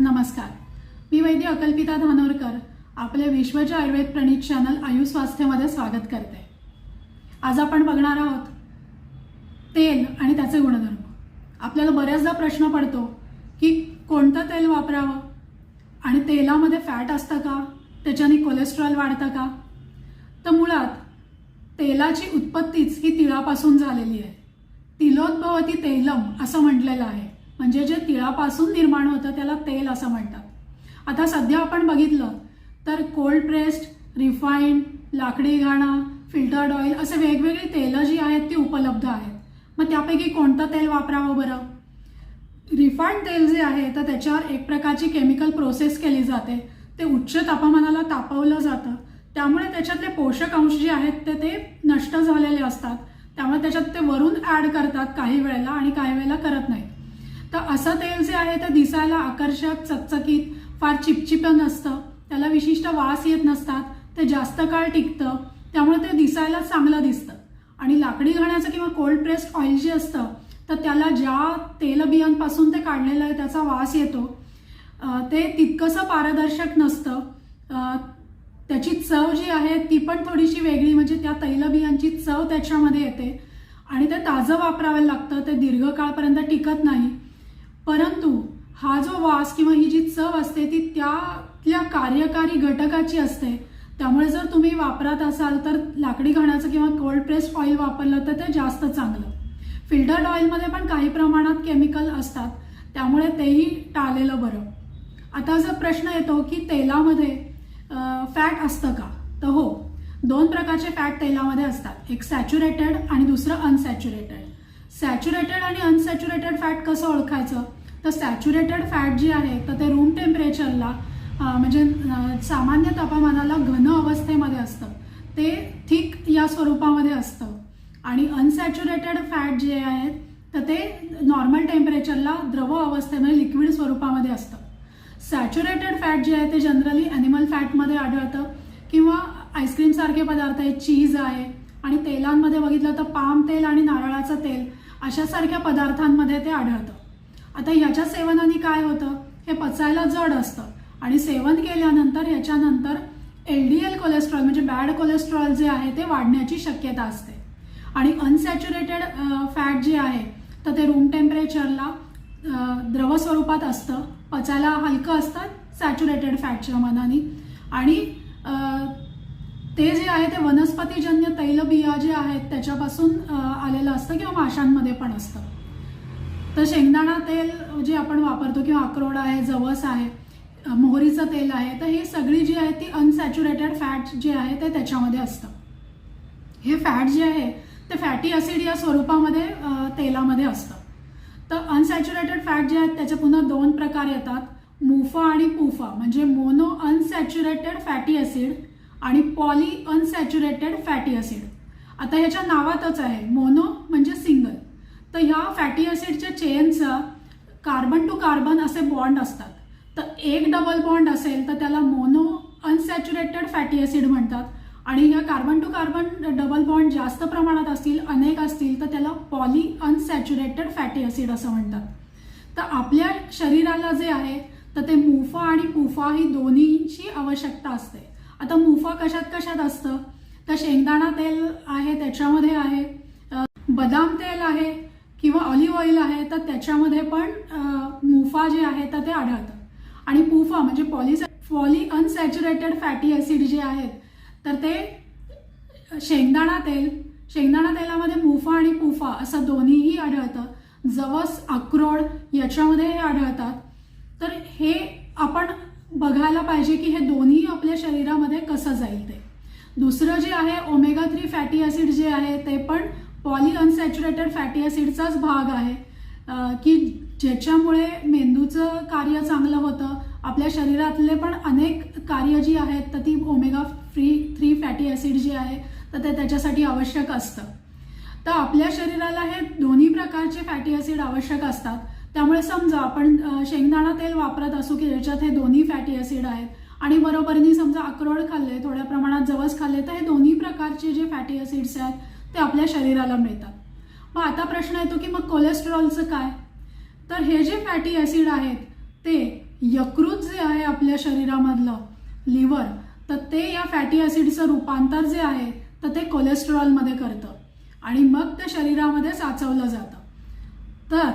नमस्कार, मी वैद्य अकल्पिता धानोरकर आपले विश्वच्या आयुर्वेद प्रणीत चॅनल आयु स्वास्थ्यमध्ये स्वागत करते। आज आपण बघणार आहोत तेल आणि त्याचे गुणधर्म। आपल्याला बऱ्याचदा प्रश्न पडतो की कोणतं तेल वापरावं आणि तेलामध्ये फॅट असतं का, त्याच्याने कोलेस्ट्रॉल वाढतं का। तर मुळात तेलाची उत्पत्तीच ही तिळापासून झालेली आहे। तिलोद्भवती तैलम असं म्हटलेलं आहे, म्हणजे जे तिळापासून निर्माण होतं त्याला तेल असं म्हणतात। आता सध्या आपण बघितलं तर कोल्ड प्रेस्ड, रिफाइंड, लाकडी घाणा, फिल्टर्ड ऑइल असे वेगवेगळी तेलं जी आहेत ती उपलब्ध आहेत। मग त्यापैकी कोणतं तेल वापरावं बरं? रिफाइंड तेल जे आहे तर त्याच्यावर एक प्रकारची केमिकल प्रोसेस केली जाते, ते उच्च तापमानाला तापवलं जातं, त्यामुळे त्याच्यातले पोषक अंश जे आहेत ते नष्ट झालेले असतात। त्यामुळे त्याच्यात ते वरून ऍड करतात काही वेळेला आणि काही वेळेला करत नाहीत। तर असं तेल जे आहे ते दिसायला आकर्षक, चकचकीत, फार चिपचिपं नसतं, त्याला विशिष्ट वास येत नसतात, ते जास्त काळ टिकतं, त्यामुळे ते दिसायला चांगलं दिसतं। आणि लाकडी घाण्याचं किंवा कोल्ड प्रेस्ड ऑइल जे असतं तर त्याला ज्या तेलबियांपासून ते काढलेलं आहे त्याचा वास येतो, ते तितकंसं पारदर्शक नसतं। त्याची चव जी आहे ती पण थोडीशी वेगळी, म्हणजे त्या तैलबियांची चव त्याच्यामध्ये येते आणि ते ताजं वापरावं लागतं, ते दीर्घकाळपर्यंत टिकत नाही। परंतु हा जो वास किंवा ही जी चव असते ती त्यातल्या कार्यकारी घटकाची असते, त्यामुळे जर तुम्ही वापरत असाल तर लाकडी घाण्याचं किंवा कोल्ड प्रेस्ड ऑइल वापरलं तर ते जास्त चांगलं। फिल्टर्ड ऑइलमध्ये पण काही प्रमाणात केमिकल असतात, त्यामुळे तेही टाळलेलं बरं। आता जर प्रश्न येतो की तेलामध्ये फॅट असतं का, तर हो, दोन प्रकारचे फॅट तेलामध्ये असतात, एक सॅच्युरेटेड आणि दुसरं अनसॅच्युरेटेड। सॅच्युरेटेड आणि अनसॅच्युरेटेड फॅट कसं ओळखायचं? तर सॅच्युरेटेड फॅट जी आहे तर ते रूम टेम्परेचरला म्हणजे सामान्य तापमानाला घन अवस्थेमध्ये असतं, ते थिक या स्वरूपामध्ये असतं। आणि अनसॅच्युरेटेड फॅट जे आहेत तर ते नॉर्मल टेम्परेचरला द्रव अवस्थेमध्ये लिक्विड स्वरूपामध्ये असतं। सॅच्युरेटेड फॅट जे आहे ते जनरली ॲनिमल फॅटमध्ये आढळतं किंवा आईस्क्रीम सारखे पदार्थ आहेत, चीज आहे, आणि तेलांमध्ये बघितलं तर पाम तेल आणि नारळाचं तेल अशा सारख्या पदार्थांमध्ये ते आढळतं। आता ह्याच्या सेवनाने काय होतं, हे पचायला जड असतं आणि सेवन केल्यानंतर ह्याच्यानंतर LDL कोलेस्ट्रॉल म्हणजे बॅड कोलेस्ट्रॉल जे आहे ते वाढण्याची शक्यता असते। आणि अनसॅच्युरेटेड फॅट जे आहे तर ते रूम टेम्परेचरला द्रव स्वरूपात असतं, पचायला हलकं असतात सॅच्युरेटेड फॅटच्या मानाने, आणि ते जे आहे ते वनस्पतीजन्य तैलबिया जे आहेत त्याच्यापासून आलेलं असतं किंवा माशांमध्ये पण असतं। तर शेंगदाणा तेल जे आपण वापरतो किंवा अक्रोड आहे, जवस आहे, मोहरीचं तेल आहे, तर ही सगळी जी आहे ती अनसॅच्युरेटेड फॅट जे आहे ते त्याच्यामध्ये असतं। हे फॅट जे आहे ते फॅटी ॲसिड या स्वरूपामध्ये तेलामध्ये असतं। तर अनसॅच्युरेटेड फॅट जे आहेत त्याचे पुन्हा दोन प्रकार येतात, मुफा आणि पुफा, म्हणजे मोनो अनसॅच्युरेटेड फॅटी ॲसिड आणि पॉली अनसॅच्युरेटेड फॅटी ॲसिड। आता ह्याच्या नावातच आहे, मोनो म्हणजे सिंगल, तर ह्या फॅटी ॲसिडच्या चेनचा कार्बन टू कार्बन असे बॉन्ड असतात, तर एक डबल बॉन्ड असेल तर त्याला मोनो अनसॅच्युरेटेड फॅटी ॲसिड म्हणतात, आणि ह्या carbon to carbon double bond जास्त प्रमाणात असतील, अनेक असतील, तर त्याला पॉली अनसॅच्युरेटेड फॅटी ॲसिड असं म्हणतात। तर आपल्या शरीराला जे आहे तर ते मुफा आणि पुफा ही दोन्हीची आवश्यकता असते। आता मुफा कशात कशात असतं, तर शेंगदाणा तेल आहे त्याच्यामध्ये आहे, बदाम तेल आहे किंवा ऑलिव्ह ऑइल आहे तर त्याच्यामध्ये पण मुफा जे आहे तर ते आढळतं। आणि पुफा म्हणजे पॉली अनसॅच्युरेटेड फॅटी ॲसिड जे आहेत तर ते शेंगदाणा तेलामध्ये मुफा आणि पुफा असं दोन्हीही आढळतं। जवस, अक्रोड याच्यामध्ये हे आढळतात। तर हे आपण बघायला पाहिजे की हे दोन्ही आपल्या शरीरामध्ये कसं जाईल ते। दुसरं जे आहे ओमेगा 3 फॅटी ॲसिड जे आहे ते पण पॉली अनसॅच्युरेटेड फॅटी ॲसिडचाच भाग आहे, की ज्याच्यामुळे मेंदूचं कार्य चांगलं होतं, आपल्या शरीरातले पण अनेक कार्य जी आहेत तर ती ओमेगा 3 फॅटी ॲसिड जे आहे तर ते त्याच्यासाठी आवश्यक असतं। तर आपल्या शरीराला हे दोन्ही प्रकारचे फॅटी ॲसिड आवश्यक असतात, त्यामुळे समजा आपण शेंगदाणा तेल वापरत असू की ज्याच्यात हे दोन्ही फॅटी ॲसिड आहेत आणि बरोबरीने समजा अक्रोड खाल्ले, थोड्या प्रमाणात जवस खाल्ले, तर हे दोन्ही प्रकारचे जे फॅटी ॲसिड्स आहेत ते आपल्या शरीराला मिळतात। मग आता प्रश्न येतो की मग कोलेस्ट्रॉलचं काय? तर हे जे फॅटी ॲसिड आहेत ते यकृत जे आहे आपल्या शरीरामधलं लिव्हर, तर ते या फॅटी ॲसिडचं रूपांतर जे आहे तर ते कोलेस्ट्रॉलमध्ये करतं आणि मग ते शरीरामध्ये साचवलं जातं. तर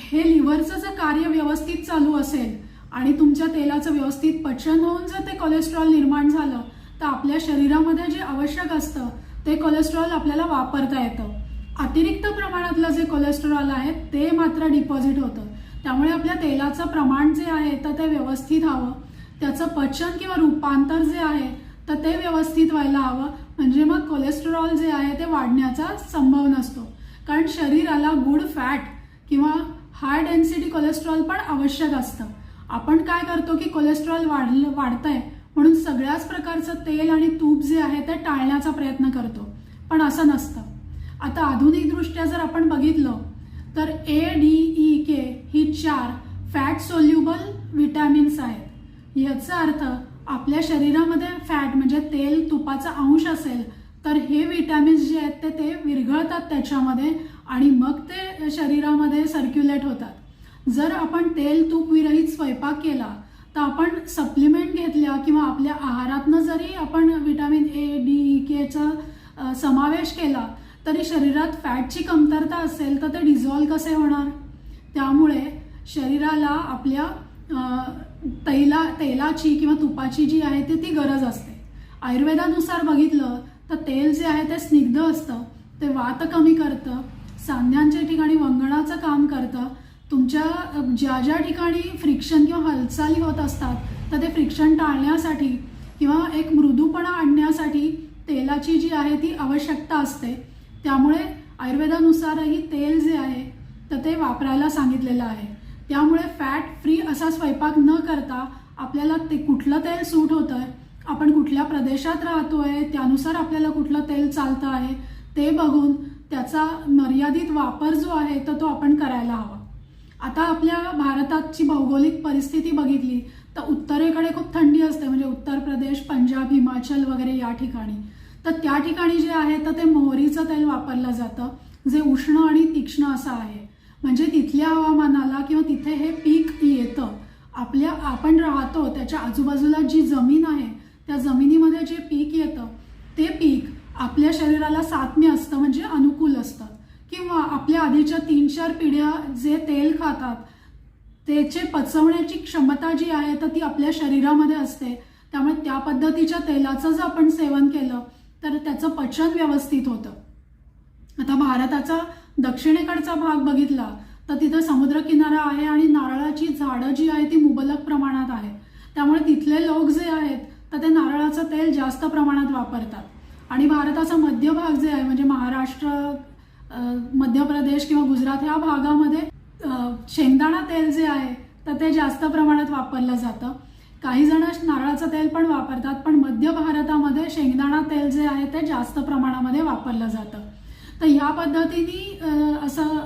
हे लिव्हरचं जर कार्य व्यवस्थित चालू असेल आणि तुमच्या तेलाचं व्यवस्थित पचन होऊन जर ते कोलेस्ट्रॉल निर्माण झालं तर आपल्या शरीरामध्ये जे आवश्यक असतं ते कोलेस्ट्रॉल आपल्याला वापरता येतं. अतिरिक्त प्रमाणातलं जे कोलेस्ट्रॉल आहे ते मात्र डिपॉझिट होतं. त्यामुळे आपल्या तेलाचं प्रमाण जे आहे तर ते व्यवस्थित हवं, त्याचं पचन किंवा रूपांतर जे आहे तर ते व्यवस्थित व्हायला हवं, म्हणजे मग कोलेस्ट्रॉल जे आहे ते वाढण्याचा संभव नसतो. कारण शरीराला गुड फॅट किंवा हाय डेन्सिटी कोलेस्ट्रॉल पण आवश्यक असतं. आपण काय करतो की कोलेस्ट्रॉल वाढतंय म्हणून सगळ्याच प्रकारचं तेल आणि तूप जे आहे ते टाळण्याचा प्रयत्न करतो, पण असं नसतं. आता आधुनिकदृष्ट्या जर आपण बघितलं तर ADEK ही 4 फॅट सोल्युबल विटॅमिन्स आहेत. याचा अर्थ आपल्या शरीरामध्ये फॅट म्हणजे तेल तुपाचा अंश असेल तर हे विटॅमिन्स जे आहेत ते विरघळतात त्याच्यामध्ये आणि मग ते शरीरामध्ये सर्क्युलेट होतात. जर आपण तेल तूप विरहित स्वयंपाक केला तर आपण सप्लिमेंट घेतल्या किंवा आपल्या आहारातनं जरी आपण विटॅमिन ADEKचा समावेश केला तरी शरीरात फॅटची कमतरता असेल तर ते डिझॉल्व कसे होणार. त्यामुळे शरीराला आपल्या तेलाची किंवा तुपाची जी आहे ती गरज असते. आयुर्वेदानुसार बघितलं तर तेल जे आहे ते स्निग्ध असतं, ते वात कमी करतं, सांध्यांच्या ठिकाणी वंगणाचं काम करतं. तुमच्या ज्या ठिकाणी फ्रिक्शन किंवा हालचाली होत असतात तर ते फ्रिक्शन टाळण्यासाठी किंवा एक मृदूपणा आणण्यासाठी तेलाची जी आहे ती आवश्यकता असते. त्यामुळे आयुर्वेदानुसारही तेल जे आहे तर ते वापरायला सांगितलेलं आहे. त्यामुळे फॅट फ्री असा स्वयंपाक न करता आपल्याला ते कुठलं तेल सूट होतं आहे, आपण कुठल्या प्रदेशात राहतो आहे त्यानुसार आपल्याला कुठलं तेल चालतं आहे ते बघून त्याचा मर्यादित वापर जो आहे तर तो आपण करायला हवा. आता आपल्या भारताची भौगोलिक परिस्थिती बघितली तर उत्तरेकडे खूप थंडी असते, म्हणजे उत्तर प्रदेश, पंजाब, हिमाचल वगैरे या ठिकाणी. तर त्या ठिकाणी जे आहे तर ते मोहरीचं तेल वापरलं जातं जे उष्ण आणि तीक्ष्ण असं आहे. म्हणजे तिथल्या हवामानाला किंवा तिथे हे पीक येतं. आपण राहतो त्याच्या आजूबाजूला जी जमीन आहे त्या जमिनीमध्ये जे पीक येतं ते पीक आपल्या शरीराला साम्य असतं, म्हणजे अनुकूल असतं. किंवा आपल्या आधीच्या 3-4 पिढ्या जे तेल खातात त्याचे पचवण्याची क्षमता जी आहे तर ती आपल्या शरीरामध्ये असते. त्यामुळे त्या पद्धतीच्या तेलाचं जर आपण सेवन केलं तर त्याचं पचन व्यवस्थित होतं. आता भारताचा दक्षिणेकडचा भाग बघितला तर तिथं समुद्रकिनारा आहे आणि नारळाची झाडं जी आहे ती मुबलक प्रमाणात आहे. त्यामुळे तिथले लोक जे आहेत तर ते नारळाचं तेल जास्त प्रमाणात वापरतात. आणि भारताचा मध्य भाग जे आहे म्हणजे महाराष्ट्र, मध्य प्रदेश किंवा गुजरात ह्या भागामध्ये शेंगदाणा तेल जे आहे तर ते जास्त प्रमाणात वापरलं जातं. काही जण नारळाचं तेल पण वापरतात, पण मध्य भारतामध्ये शेंगदाणा तेल जे आहे ते जास्त प्रमाणामध्ये वापरलं जातं. तर ह्या पद्धतीने असं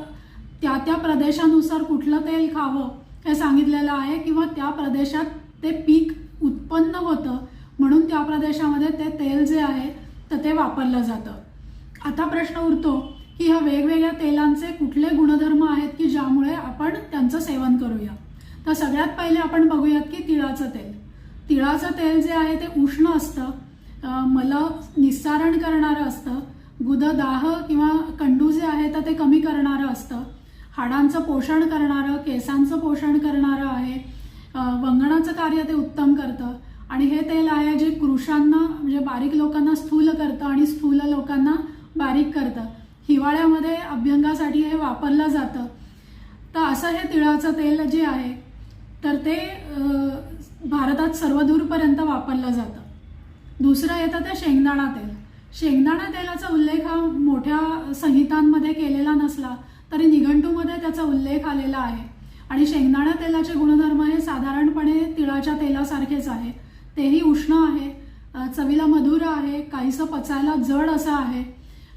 त्या प्रदेशानुसार कुठलं तेल खावं हे सांगितलेलं आहे किंवा त्या प्रदेशात ते पीक उत्पन्न होतं म्हणून त्या प्रदेशामध्ये ते तेल जे आहे तर ते वापरलं जातं. आता प्रश्न उरतो की ह्या वेगवेगळ्या तेलांचे कुठले गुणधर्म आहेत की ज्यामुळे आपण त्यांचं सेवन करूया. तर सगळ्यात पहिले आपण बघूयात की तिळाचं तेल. तिळाचं तेल जे आहे ते उष्ण असतं, मल निस्सारण करणारं असतं, गुददाह किंवा कंडू जे आहे तर ते कमी करणारं असतं, हाडांचं पोषण करणारं, केसांचं पोषण करणारं आहे, वंगणाचं कार्य ते उत्तम करतं. आणि हे तेल आहे जे कृशांना म्हणजे बारीक लोकांना स्थूल करतं आणि स्थूल लोकांना बारीक करतं. हिवाळ्यामध्ये अभ्यंगासाठी हे वापरलं जातं. तर असं हे तिळाचं तेल जे आहे तर ते भारतात सर्वदूरपर्यंत वापरलं जातं. दुसरं येतं ते शेंगदाणा तेल. शेंगदाणा तेलाचा उल्लेख हा मोठ्या संहितांमध्ये केलेला नसला तरी निघंटूमध्ये त्याचा उल्लेख आलेला आहे. आणि शेंगदाणा तेलाचे गुणधर्म हे साधारणपणे तिळाच्या तेलासारखेच आहे. तेही उष्ण आहे, चवीला मधुर आहे, काहीसं पचायला जड असं आहे,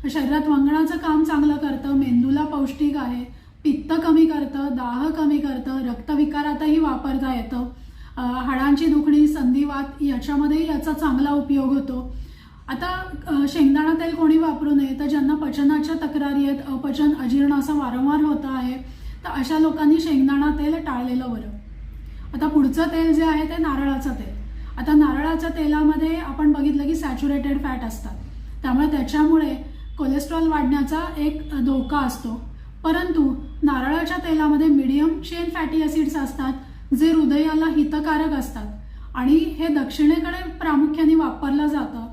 शरीरात वंगणाचं काम चांगलं करतं, मेंदूला पौष्टिक आहे, पित्त कमी करतं, दाह कमी करतं, रक्तविकारातही वापरता येतं, हाडांची दुखणी, संधिवात याच्यामध्येही याचा चांगला उपयोग होतो. आता शेंगदाणा तेल कोणी वापरू नये तर ज्यांना पचनाच्या तक्रारी आहेत, अपचन, अजीर्ण असं वारंवार होतं आहे तर अशा लोकांनी शेंगदाणा तेल टाळलेलं बरं. आता पुढचं तेल जे आहे ते नारळाचं तेल. आता नारळाच्या तेलामध्ये आपण बघितलं की सॅच्युरेटेड फॅट असतात, त्यामुळे त्याच्यामुळे कोलेस्ट्रॉल वाढण्याचा एक धोका असतो. परंतु नारळाच्या तेलामध्ये मीडियम चेन फॅटी ॲसिड्स असतात जे हृदयाला हितकारक असतात आणि हे दक्षिणेकडे प्रामुख्याने वापरलं जातं.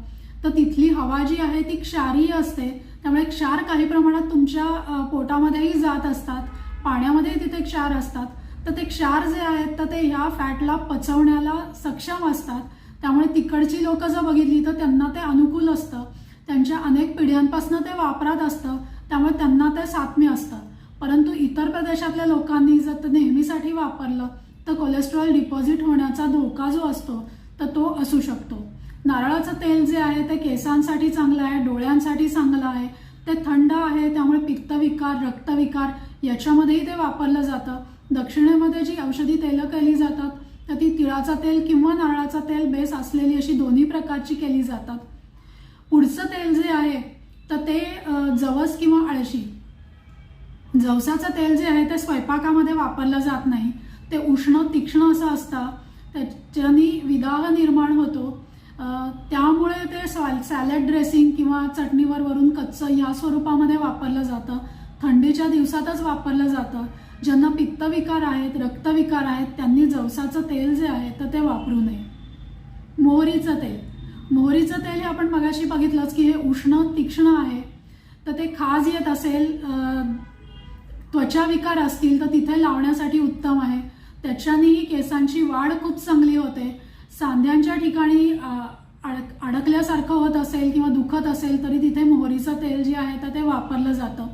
तर तिथली हवा जी आहे ती क्षारीय असते, त्यामुळे क्षार काही प्रमाणात तुमच्या पोटामध्येही जात असतात, पाण्यामध्येही तिथे क्षार असतात. तर ते क्षार जे आहेत तर ते ह्या फॅटला पचवण्याला सक्षम असतात. त्यामुळे तिकडची लोक जर बघितली तर त्यांना ते अनुकूल असतं, त्यांच्या अनेक पिढ्यांपासून ते वापरात असतं, त्यामुळे त्यांना ते साम्य असतं. परंतु इतर प्रदेशातल्या लोकांनी जर ते नेहमीसाठी वापरलं तर कोलेस्ट्रॉल डिपॉझिट होण्याचा धोका जो असतो तर तो असू शकतो. नारळाचं तेल जे आहे ते केसांसाठी चांगलं आहे, डोळ्यांसाठी चांगलं आहे, ते थंड आहे, त्यामुळे पित्तविकार, रक्तविकार याच्यामध्येही ते वापरलं जातं. दक्षिणेमध्ये जी औषधी तेलं केली जातात तर ती तिळाचं तेल किंवा नारळाचं तेल बेस असलेली अशी दोन्ही प्रकारची केली जातात. पुढचं तेल जे आहे तर ते जवस किंवा अळशी. जवसाचं तेल जे आहे ते स्वयंपाकामध्ये वापरलं जात नाही. ते उष्ण तीक्ष्ण असं असतं, त्याच्यानी विदाह निर्माण होतो. त्यामुळे ते सॅलड ड्रेसिंग किंवा चटणीवर वरून कच्चं ह्या स्वरूपामध्ये वापरलं जातं. थंडीच्या दिवसातच वापरलं जातं. ज्यांना पित्तविकार आहेत, रक्तविकार आहेत, त्यांनी जवसाचं तेल जे आहे तर ते वापरू नये. मोहरीचं तेल. मोहरीचं तेल हे आपण मगाशी बघितलंच की हे उष्ण तीक्ष्ण आहे. तर ते खाज येत असेल, त्वचा विकार असतील तर तिथे लावण्यासाठी उत्तम आहे. त्याच्यानेही केसांची वाढ खूप चांगली होते. सांध्यांच्या ठिकाणी अडकल्यासारखं होत असेल किंवा दुखत असेल तरी तिथे मोहरीचं तेल जे आहे तर ते वापरलं जातं.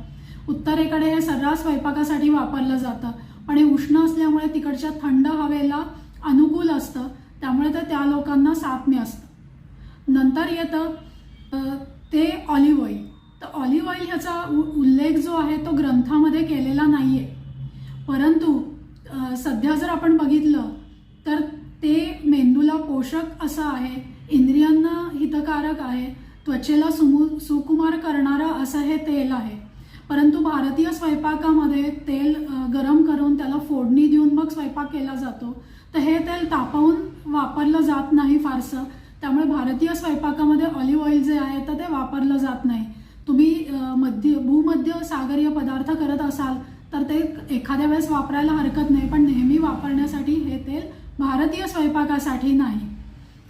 उत्तरेकडे हे सर्रास स्वयंपाकासाठी वापरलं जातं, पण हे उष्ण असल्यामुळे तिकडच्या थंड हवेला अनुकूल असतं, त्यामुळे ते त्या लोकांना साम्य असतं. नंतर येतं ते ऑलिव्ह ऑइल. तर ऑलिव्ह ऑइल ह्याचा उल्लेख जो आहे तो ग्रंथामध्ये केलेला नाही आहे, परंतु सध्या जर आपण बघितलं तर ते मेंदूला पोषक असं आहे, इंद्रियांना हितकारक आहे, त्वचेला सुकुमार करणारं असं हे तेल आहे. परंतु भारतीय स्वयंपाकामध्ये तेल गरम करून त्याला फोडणी देऊन मग स्वयंपाक केला जातो. तर हे तेल तापवून वापरलं जात नाही फारसं, त्यामुळे भारतीय स्वयंपाकामध्ये ऑलिव्ह ऑइल जे आहे तर ते वापरलं जात नाही. तुम्ही भूमध्य सागरीय पदार्थ करत असाल तर ते एखाद्या वेळेस वापरायला हरकत नाही, पण नेहमी वापरण्यासाठी हे तेल भारतीय स्वयंपाकासाठी नाही.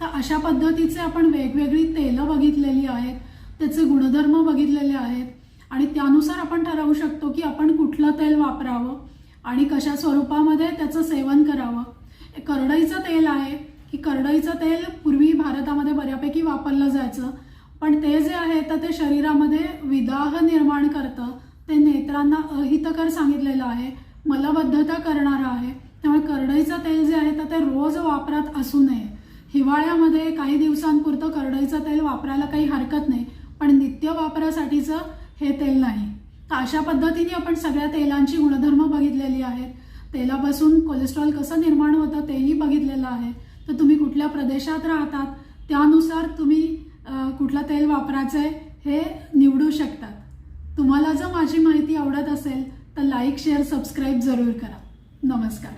तर अशा पद्धतीचे आपण वेगवेगळी तेलं बघितलेली आहेत, त्याचे गुणधर्म बघितलेले आहेत आणि त्यानुसार आपण ठरवू शकतो की आपण कुठलं तेल वापरावं आणि कशा स्वरूपामध्ये त्याचं सेवन करावं. करडईचं तेल आहे की करडईचं तेल पूर्वी भारतामध्ये बऱ्यापैकी वापरलं जायचं, पण ते जे आहे तर ते शरीरामध्ये विदाह निर्माण करतं, ते नेत्रांना अहितकर सांगितलेलं आहे, मलबद्धता करणारं आहे. त्यामुळे करडईचं तेल जे आहे तर ते रोज वापरात असू नये. हिवाळ्यामध्ये काही दिवसांपुरतं करडईचं तेल वापरायला काही हरकत नाही, पण नित्य वापरासाठीचं हे तेल नाही. तर अशा पद्धतीने आपण सगळ्या तेलांची गुणधर्म बघितलेली आहेत. तेलापासून कोलेस्ट्रॉल कसं निर्माण होतं तेही बघितलेलं आहे. तर तुम्ही कुठल्या प्रदेशात राहतात त्यानुसार तुम्ही कुठलं तेल वापरायचं आहे हे निवडू शकतात. तुम्हाला जर माझी माहिती आवडत असेल तर लाईक, शेअर, सबस्क्राईब जरूर करा. नमस्कार.